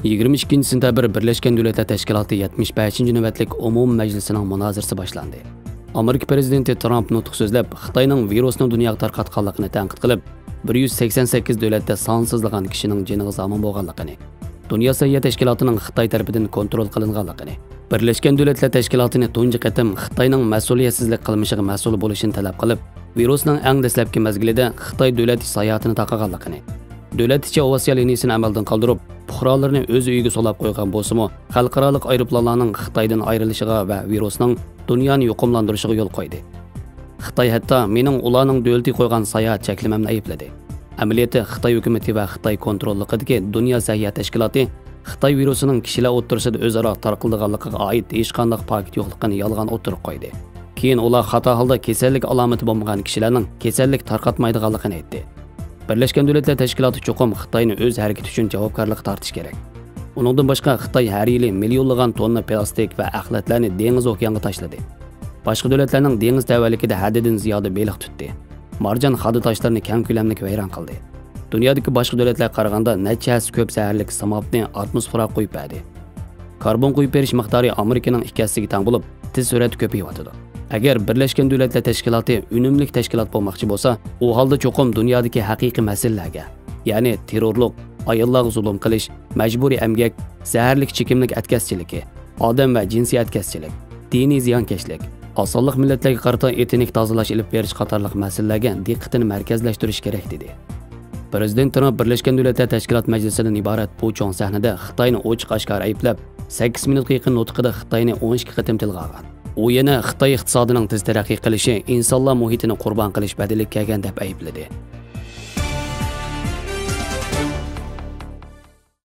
22-sentabr Birleşken Devletler Teşkilatı 75. növbətlik Umum Məclisinin münazirəsi başlandı. Amerika prezidenti Trump nutq so'zlab, Xitoyning virusni dunyoga tarqatganligini tanqid qilib, 188 davlatda sonsizlagan kishining jiniga zomin bo'lganligini, Dunyo Səhiyyə Təşkilatının Xitoy tarafidan kontrol qilinganligini, Birleşken Devletler Teşkilatı'nı tunji qatim Xitoyning mas'uliyatsizlik qilmishiga mas'ul bo'lishini talab qilib, virusning eng dastlabki mezgilida Xitoy davlat sayohatini taqaganligini, davlat ichi aviatsiya liniyasini amaldan qoldirib, fuqarolarni o'z uyiga solab qo'ygan bo'lsa-mu, xalqaro aeroplanlarning Xitoydan ayrilishiga va virusning dunyoni yuqumlantirishiga yo'l qo'ydi. Xitoy hatto mening ularning davlati qo'ygan sayohat cheklamamni aybladi. Amaliyotda Xitoy hukumati va Xitoy kontrolligidagi Dunyo Səhiyyə Təşkilatı Xitoy virusining kishilar o'rtasida o'zaro tarqalganligiga oid hech qanday paket yo'qligini yolg'on o'tirib qo'ydi. Keyin ular xato holda kasallik alomati bo'lmagan kishilarning kasallik tarqatmaydiganligini aytdi. Birleşken Devletler Teşkilatı cho'qim Xitoyni o'z harakati uchun javobgarlik tortish kerak. Uningdan boshqa Xitoy har yili millionlagan tonna plastik va axlatlarni dengiz okeanga tashladi. Boshqa davlatlarning dengiz tavallikida haddidan ziyoda beliq tutdi. Marjan hadi tashlarini kam ko'lamli vayron qildi. Dunyodagi boshqa davlatlarga qaraganda nechasi ko'p zaharlik samobni atmosferaga qo'yib berdi. Karbon qo'yib berish miqdori Amerikaning ikkisiga teng bo'lib, tez suratda ko'payyapti. Agar Birleşken Devletler Teşkilatı unumli tashkilot bo'lmoqchi bo'lsa, u holda cho'qim dunyodagi haqiqiy masalalarga, ya'ni terrorlik, ayollarga zulm qilish, majburiy emgak, zaharlik chekimlik atkazchiligi, odam va jinsiy atkazchilik, diniy ziyonkashlik, osonlik millatlarga qarata etnik tozalash ilib berish qatorliq masalalarga diqqatini markazlashtirish kerak dedi. Prezident Trump Birleşken Devletler Teşkilat Meclisi'nin ibaret bu çoğun sahnede Xitoyni ochiq oshkor ayblab, 8 minutga yaqin nutqida Xitoyni 12 qatim tilga olgan. U yana Xitoy iqtisodining tez taraqqiy qilishi insonlar muhitini qurbon qilish badili kelgan deb aybladi.